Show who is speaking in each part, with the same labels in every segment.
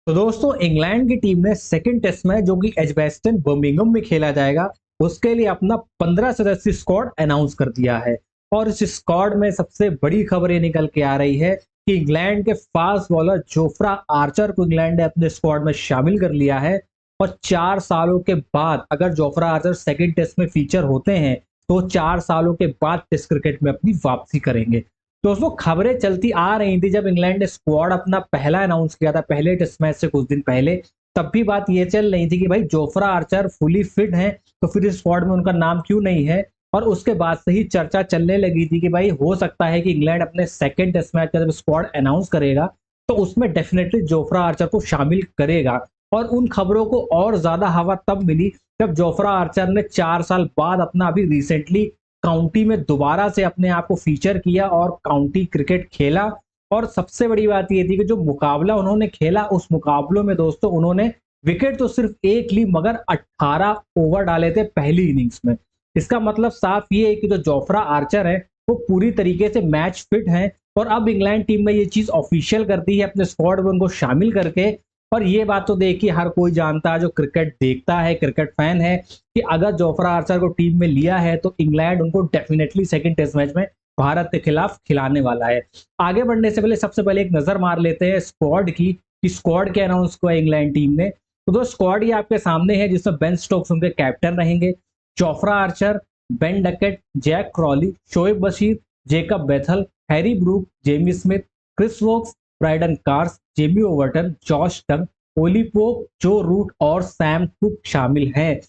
Speaker 1: तो दोस्तों इंग्लैंड की टीम ने सेकंड टेस्ट में जो कि एजबेस्टन बर्मिंघम में खेला जाएगा उसके लिए अपना 15 सदस्यीय स्क्वाड अनाउंस कर दिया है। और इस स्क्वाड में सबसे बड़ी खबर ये निकल के आ रही है कि इंग्लैंड के फास्ट बॉलर जोफ्रा आर्चर को इंग्लैंड ने अपने स्क्वाड में शामिल कर लिया है। और 4 सालों के बाद अगर जोफ्रा आर्चर सेकंड टेस्ट में फीचर होते हैं तो 4 सालों के बाद टेस्ट क्रिकेट में अपनी वापसी करेंगे। दोस्तों खबरें चलती आ रही थी जब इंग्लैंड ने स्क्वाड अपना पहला अनाउंस किया था पहले टेस्ट मैच से कुछ दिन पहले। तब भी बात ये चल रही थी कि भाई जोफ्रा आर्चर फुली फिट हैं तो फिर इस स्क्वाड में उनका नाम क्यों नहीं है। और उसके बाद से ही चर्चा चलने लगी थी कि भाई हो सकता है कि इंग्लैंड अपने सेकंड टेस्ट मैच का जब स्क्वाड अनाउंस करेगा तो उसमें डेफिनेटली जोफ्रा आर्चर को शामिल करेगा। और उन खबरों को और ज्यादा हवा तब मिली जब जोफ्रा आर्चर ने 4 साल बाद अपना अभी रिसेंटली काउंटी में दोबारा से अपने आप को फीचर किया और काउंटी क्रिकेट खेला। और सबसे बड़ी बात ये थी कि जो मुकाबला उन्होंने खेला उस मुकाबलों में दोस्तों उन्होंने विकेट तो सिर्फ एक ली मगर 18 ओवर डाले थे पहली इनिंग्स में। इसका मतलब साफ ये है कि जो जोफ्रा आर्चर है वो पूरी तरीके से मैच फिट हैं। और अब इंग्लैंड टीम में ये चीज ऑफिशियल कर दी है अपने स्क्वाड में उनको शामिल करके। और ये बात तो देखिए हर कोई जानता है जो क्रिकेट देखता है क्रिकेट फैन है कि अगर जोफ्रा आर्चर को टीम में लिया है तो इंग्लैंड उनको डेफिनेटली सेकंड टेस्ट मैच में भारत के खिलाफ खिलाने वाला है। आगे बढ़ने से पहले सबसे पहले एक नजर मार लेते हैं स्क्वाड की कि स्क्वाड के अनाउंस किया इंग्लैंड टीम ने। तो दो स्क्वाड ये आपके सामने है जिसमें बेन स्टोक्स उनके कैप्टन रहेंगे, Jofra Archer, Ben Duckett, Zak Crawley, Shoaib Bashir, Jacob Bethell, Harry Brook, Jamie Smith, Chris Woakes, Brydon Carse, Jamie Overton, Josh Tongue, Ollie Pope, Joe Root और सैम कुक शामिल हैं।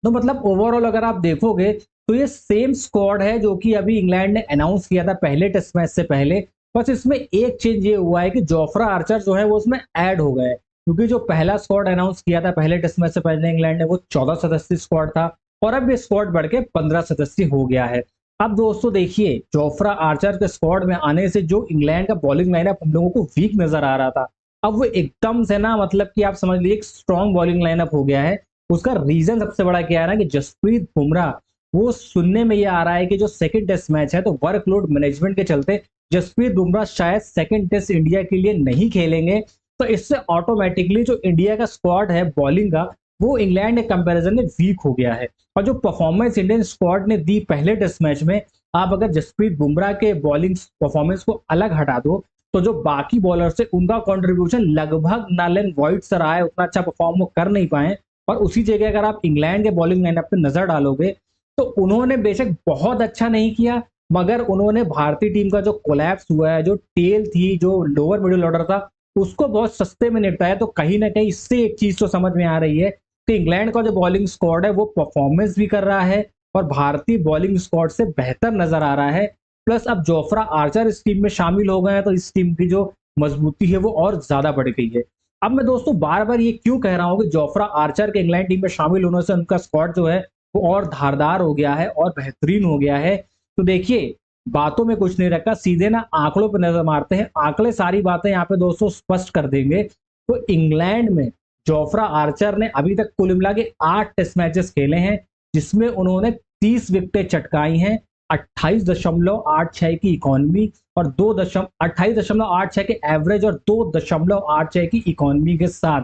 Speaker 1: तो मतलब ओवरऑल अगर आप देखोगे तो ये सेम स्क्वाड है जो कि अभी इंग्लैंड ने अनाउंस किया था पहले टेस्ट मैच से पहले। बस इसमें एक चेंज ये हुआ है कि जोफ्रा आर्चर जो है वो उसमें ऐड हो गए क्योंकि जो पहला स्क्वाड अनाउंस किया था पहले टेस्ट मैच से पहले इंग्लैंड ने वो 14 सदस्यीय स्क्वाड था और अब ये स्क्वाड बढ़ के 15 सदस्यीय हो गया है। अब दोस्तों देखिए जोफ्रा आर्चर के स्क्वाड में आने से जो इंग्लैंड का बॉलिंग लाइनअप हम लोगों को वीक नजर आ रहा था अब वो एकदम से ना मतलब कि आप समझ लीजिए एक स्ट्रॉन्ग बॉलिंग लाइनअप हो गया है। उसका रीजन सबसे बड़ा क्या है ना कि जसप्रीत बुमराह वो सुनने में ये आ रहा है कि जो सेकंड टेस्ट मैच है तो वर्कलोड मैनेजमेंट के चलते जसप्रीत बुमराह शायद सेकंड टेस्ट इंडिया के लिए नहीं खेलेंगे। तो इससे ऑटोमेटिकली जो इंडिया का स्क्वाड है बॉलिंग का वो इंग्लैंड के कंपैरिजन में वीक हो गया है। और जो परफॉर्मेंस इंडियन स्क्वाड ने दी पहले टेस्ट मैच में आप अगर जसप्रीत बुमराह के बॉलिंग परफॉर्मेंस को अलग हटा दो तो जो बाकी बॉलर्स है उनका कंट्रीब्यूशन लगभग नल एंड वॉइड से रहा है, उतना अच्छा परफॉर्म वो कर नहीं पाए। और उसी जगह अगर आप इंग्लैंड के बॉलिंग लाइनअप पे नजर डालोगे तो उन्होंने बेशक बहुत अच्छा नहीं किया मगर उन्होंने भारतीय टीम का जो कोलैप्स हुआ है जो टेल थी जो लोअर मिडिल ऑर्डर था उसको बहुत सस्ते में निपटाया। तो कहीं ना कहीं इससे एक चीज तो समझ में आ रही है कि इंग्लैंड का जो बॉलिंग स्क्वाड है वो परफॉर्मेंस भी कर रहा है और भारतीय बॉलिंग स्क्वाड से बेहतर नजर आ रहा है। प्लस अब जोफ्रा आर्चर इस टीम में शामिल हो गए हैं तो इस टीम की जो मजबूती है वो और ज्यादा बढ़ गई है। अब मैं दोस्तों बार बार ये क्यों कह रहा हूँ कि जोफ्रा आर्चर के इंग्लैंड टीम में शामिल होने से उनका स्क्वाड जो है वो और धारदार हो गया है और बेहतरीन हो गया है। तो देखिए बातों में कुछ नहीं रखा सीधे ना आंकड़ों पर नजर मारते हैं, आंकड़े सारी बातें यहाँ पे दोस्तों स्पष्ट कर देंगे। तो इंग्लैंड में जोफ्रा आर्चर ने अभी तक कुल मिला के 8 टेस्ट मैचेस खेले हैं जिसमें उन्होंने 30 विकेटें चटकाई हैं, 28.86 की इकोनॉमी और 28.86 के एवरेज और 2.86 की इकोनॉमी के साथ।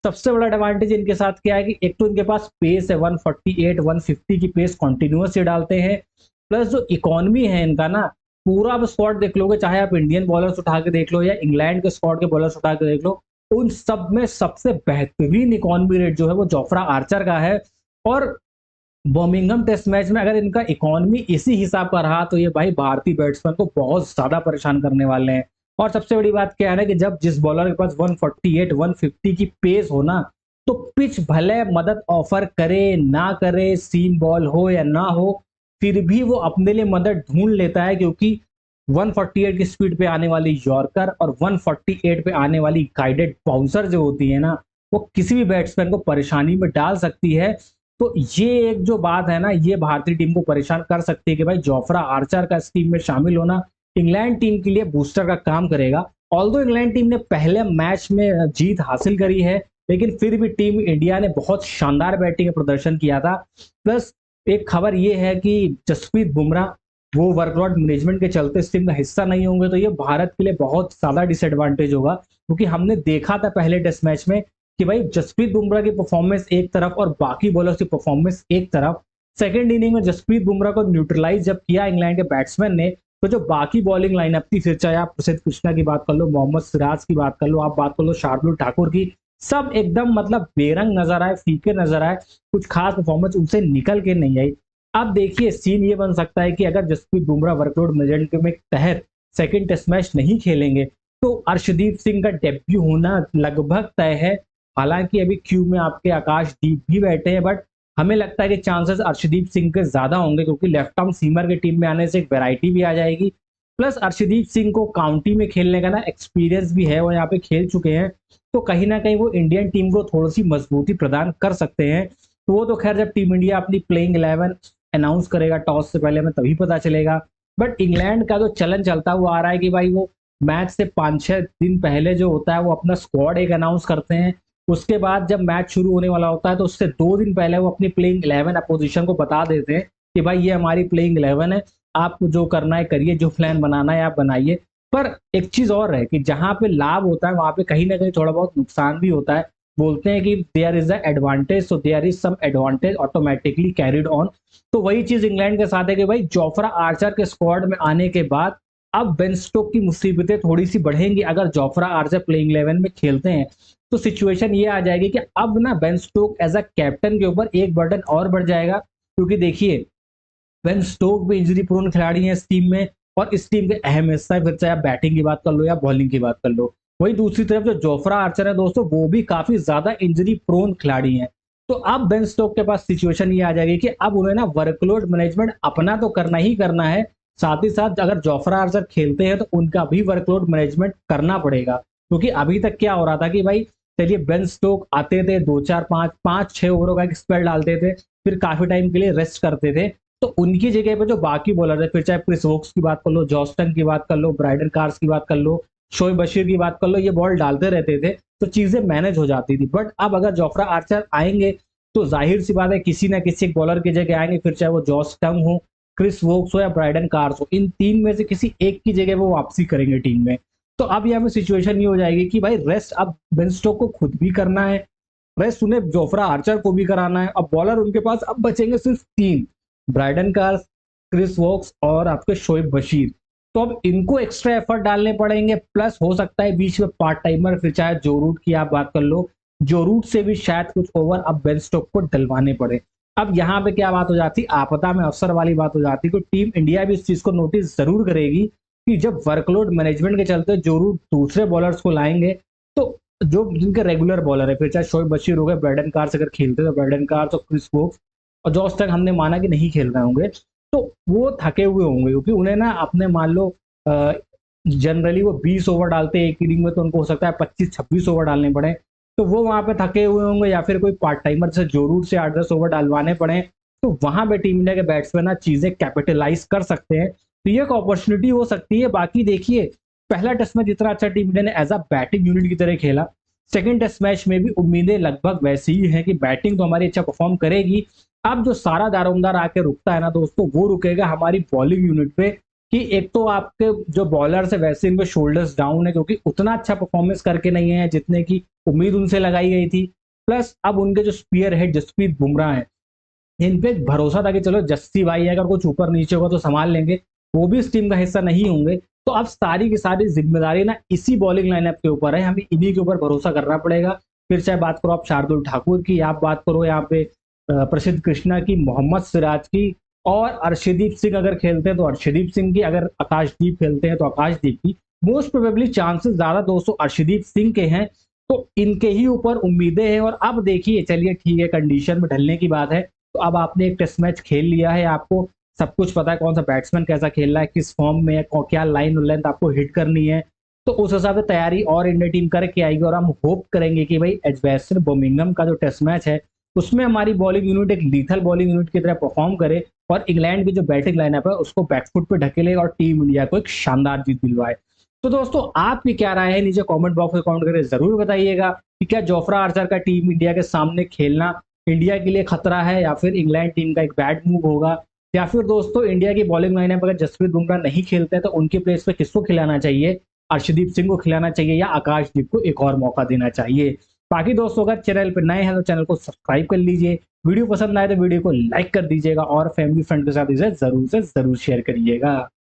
Speaker 1: सबसे बड़ा एडवांटेज इनके साथ क्या है कि एक तो इनके पास पेस है 148 150 की पेस कॉन्टिन्यूस डालते हैं। प्लस जो इकोनॉमी है इनका ना पूरा आप स्क्वाड देख लोगे चाहे आप इंडियन बॉलर्स उठा के देख लो या इंग्लैंड के स्क्वाड के बॉलर्स उठा के देख लो उन सब में सबसे बेहतरीन इकोनॉमी रेट जो है वो जोफ्रा आर्चर का है। और बर्मिंघम टेस्ट मैच में अगर इनका इकोनॉमी इसी हिसाब का रहा तो ये भाई भारतीय बैट्समैन को बहुत ज्यादा परेशान करने वाले हैं। और सबसे बड़ी बात क्या है ना कि जब जिस बॉलर के पास 148 150 की पेस हो ना तो पिच भले मदद ऑफर करे ना करे सीम बॉल हो या ना हो फिर भी वो अपने लिए मदद ढूंढ लेता है क्योंकि 148 की स्पीड पे आने वाली यॉर्कर और 148 पे आने वाली गाइडेड बाउंसर जो होती है ना वो किसी भी बैट्समैन को परेशानी में डाल सकती है। तो ये एक जो बात है ना ये भारतीय टीम को परेशान कर सकती है कि भाई जोफ्रा आर्चर का इस टीम में शामिल होना इंग्लैंड टीम के लिए बूस्टर का काम करेगा। ऑल्दो इंग्लैंड टीम ने पहले मैच में जीत हासिल करी है लेकिन फिर भी टीम इंडिया ने बहुत शानदार बैटिंग प्रदर्शन किया था। प्लस एक खबर ये है कि जसप्रीत बुमराह वो वर्कलोड मैनेजमेंट के चलते इस टीम का हिस्सा नहीं होंगे, तो ये भारत के लिए बहुत ज्यादा डिसएडवांटेज होगा। क्योंकि हमने देखा था पहले टेस्ट मैच में कि भाई जसप्रीत बुमराह की परफॉर्मेंस एक तरफ और बाकी बॉलर्स की परफॉर्मेंस एक तरफ। सेकंड इनिंग में जसप्रीत बुमराह को न्यूट्रलाइज जब किया इंग्लैंड के बैट्समैन ने, तो जो बाकी बॉलिंग लाइनअप थी, फिर चाहे आप प्रसिद्ध कृष्णा की बात कर लो, मोहम्मद सिराज की बात कर लो, आप बात कर लो शार्दुल ठाकुर की, सब एकदम मतलब बेरंग नजर आए, फीके नजर आए, कुछ खास परफॉर्मेंस उनसे निकल के नहीं आई। अब देखिए सीन ये बन सकता है कि अगर जसप्रीत बुमराह वर्कलोड मैनेजमेंट के तहत सेकंड टेस्ट मैच नहीं खेलेंगे, तो अर्शदीप सिंह का डेब्यू होना लगभग तय है। हालांकि अभी क्यू में आपके आकाशदीप भी बैठे हैं, बट हमें लगता है कि चांसेस अर्शदीप सिंह के ज्यादा होंगे, क्योंकि लेफ्ट आर्म सीमर की टीम में आने से एक वैरायटी भी आ जाएगी। प्लस अर्शदीप सिंह को काउंटी में खेलने का ना एक्सपीरियंस भी है, वो यहाँ पे खेल चुके हैं, तो कहीं ना कहीं वो इंडियन टीम को थोड़ी सी मजबूती प्रदान कर सकते हैं। तो वो तो खैर जब टीम इंडिया अपनी प्लेइंग 11 अनाउंस करेगा टॉस से पहले, हमें तभी पता चलेगा। बट इंग्लैंड का जो चलन चलता हुआ आ रहा है कि भाई वो मैच से 5-6 दिन पहले जो होता है वो अपना स्क्वाड एक अनाउंस करते हैं, उसके बाद जब मैच शुरू होने वाला होता है तो उससे 2 दिन पहले वो अपनी प्लेइंग 11 अपोजिशन को बता देते हैं कि भाई ये हमारी प्लेइंग 11 है, आप जो करना है करिए, जो प्लान बनाना है आप बनाइए। पर एक चीज और है कि जहां पे लाभ होता है वहां पे कहीं ना कहीं थोड़ा बहुत नुकसान भी होता है। बोलते हैं कि there is a advantage, so there is some advantage automatically carried on. तो वही चीज इंग्लैंड के साथ है कि भाई जोफ्रा आर्चर के स्क्वाड में आने के बाद अब बेन स्टोक की मुसीबतें थोड़ी सी बढ़ेंगी। अगर जोफ्रा आर्चर प्लेइंग 11 में खेलते हैं तो सिचुएशन ये आ जाएगी कि अब ना Ben Stoke as a captain के ऊपर एक बर्डन और बढ़ जाएगा। क्योंकि देखिए बेन स्टोक भी इंजरी प्रोन खिलाड़ी है इस टीम में, और इस टीम के अहम हिस्सा है, फिर चाहे आप बैटिंग की बात कर लो या बॉलिंग की बात कर लो। वही दूसरी तरफ जो जोफ्रा आर्चर है दोस्तों, वो भी काफी ज्यादा इंजरी प्रोन खिलाड़ी हैं। तो अब बेन स्टोक के पास सिचुएशन ये आ जाएगी कि अब उन्हें ना वर्कलोड मैनेजमेंट अपना तो करना ही करना है, साथ ही साथ अगर जोफ्रा आर्चर खेलते हैं तो उनका भी वर्कलोड मैनेजमेंट करना पड़ेगा। क्योंकि अभी तक क्या हो रहा था कि भाई चलिए बेन स्टोक आते थे, 2-4-5-5-6 ओवरों का एक स्पेल डालते थे, फिर काफी टाइम के लिए रेस्ट करते थे। तो उनकी जगह पे जो बाकी बॉलर है, फिर चाहे क्रिस वोक्स की बात कर लो, जॉस्टन की बात कर लो, ब्राइडन कार्स की बात कर लो, शोएब बशीर की बात कर लो, ये बॉल डालते रहते थे तो चीजें मैनेज हो जाती थी। बट अब अगर जोफ्रा आर्चर आएंगे तो जाहिर सी बात है किसी ना किसी बॉलर की जगह आएंगे, फिर चाहे वो जॉस टंग हो, क्रिस वोक्स हो या ब्राइडन कार्स हो, इन तीन में से किसी एक की जगह वो वापसी करेंगे टीम में। तो अब यहाँ पे सिचुएशन ये हो जाएगी कि भाई रेस्ट अब बेन स्टोक को खुद भी करना है, रेस्ट उन्हें जोफ्रा आर्चर को भी कराना है। अब बॉलर उनके पास अब बचेंगे सिर्फ 3, ब्राइडन कार्स, क्रिस वोक्स और आपके शोएब बशीर। तो अब इनको एक्स्ट्रा एफर्ट डालने पड़ेंगे, प्लस हो सकता है बीच में पार्ट टाइमर, फिर चाहे जो रूट की आप बात कर लो, जो रूट से भी शायद कुछ ओवर अब बेन स्टोक को डलवाने पड़े। अब यहाँ पे क्या बात हो जाती, आपदा में अवसर वाली बात हो जाती। तो टीम इंडिया भी इस चीज को नोटिस जरूर करेगी कि जब वर्कलोड मैनेजमेंट के चलते जो रूट दूसरे बॉलर्स को लाएंगे, तो जो जिनके रेगुलर बॉलर है, फिर चाहे शोएब बशीर हो गए, ब्राइडन कार्स अगर खेलते तो ब्राइडन कार्स और क्रिस वोक्स, और जॉस तक हमने माना कि नहीं खेल रहे होंगे, तो वो थके हुए होंगे। क्योंकि उन्हें ना अपने मान लो जनरली वो 20 ओवर डालते हैं एक इनिंग में, तो उनको हो सकता है 25-26 ओवर डालने पड़े, तो वो वहां पे थके हुए होंगे, या फिर कोई पार्ट टाइमर से जो रूट से 8-10 ओवर डालवाने पड़े, तो वहां पे टीम इंडिया के बैट्समैन ना चीजें कैपिटलाइज कर सकते हैं। तो ये एक अपॉर्चुनिटी हो सकती है। बाकी देखिए पहला टेस्ट मैच जितना अच्छा टीम इंडिया ने एज अ बैटिंग यूनिट की तरह खेला, सेकंड टेस्ट मैच में भी उम्मीदें लगभग वैसी ही हैं कि बैटिंग तो हमारी अच्छा परफॉर्म करेगी। अब जो सारा दारोमदार आके रुकता है ना दोस्तों, वो रुकेगा हमारी बॉलिंग यूनिट पे। कि एक तो आपके जो बॉलर्स है वैसे इनके शोल्डर्स डाउन है, क्योंकि उतना अच्छा परफॉर्मेंस करके नहीं है जितने की उम्मीद उनसे लगाई गई थी। प्लस अब उनके जो स्पीयर हेड जसप्रीत बुमराह है, इन पे भरोसा था कि चलो जस्सी भाई है, अगर कुछ ऊपर नीचे होगा तो संभाल लेंगे, वो भी इस टीम का हिस्सा नहीं होंगे। तो अब सारी की सारी जिम्मेदारी ना इसी बॉलिंग लाइनअप के ऊपर है, हमें इन्हीं के ऊपर भरोसा करना पड़ेगा। फिर चाहे बात करो आप शार्दुल ठाकुर की, आप बात करो यहाँ पे प्रसिद्ध कृष्णा की, मोहम्मद सिराज की, और अर्शदीप सिंह अगर खेलते हैं तो अर्शदीप सिंह की, अगर आकाशदीप खेलते हैं तो आकाशदीप की। मोस्ट प्रोबेबली चांसेस ज्यादा दोस्तों अर्शदीप सिंह के हैं, तो इनके ही ऊपर उम्मीदें हैं। और अब देखिए चलिए ठीक है, कंडीशन में ढलने की बात है, तो अब आपने एक टेस्ट मैच खेल लिया है, आपको सब कुछ पता है कौन सा बैट्समैन कैसा खेल रहा है, किस फॉर्म में है, क्या लाइन और लेंथ आपको हिट करनी है, तो उस हिसाब से तैयारी और इंडिया टीम करके आएगी। और हम होप करेंगे कि भाई एजबेस्टन बर्मिंघम का जो टेस्ट मैच है उसमें हमारी बॉलिंग यूनिट एक लीथल बॉलिंग यूनिट की तरह परफॉर्म करे, और इंग्लैंड की जो बैटिंग लाइनअप है उसको बैकफुट पे ढकेले और टीम इंडिया को एक शानदार जीत दिलवाए। तो दोस्तों आपकी क्या राय है, नीचे कमेंट बॉक्स में कमेंट करके जरूर बताइएगा कि क्या जोफ्रा आर्चर का टीम इंडिया के सामने खेलना इंडिया के लिए खतरा है, या फिर इंग्लैंड टीम का एक बैड मूव होगा। या फिर दोस्तों इंडिया की बॉलिंग लाइनअप अगर जसप्रीत बुमराह नहीं खेलते हैं तो उनके प्लेस पे किसको खिलाना चाहिए? अर्शदीप सिंह को खिलाना चाहिए या आकाशदीप को एक और मौका देना चाहिए? बाकी दोस्तों अगर चैनल पर नए हैं तो चैनल को सब्सक्राइब कर लीजिए, वीडियो पसंद आए तो वीडियो को लाइक कर दीजिएगा और फैमिली फ्रेंड के साथ इसे जरूर से जरूर शेयर करिएगा।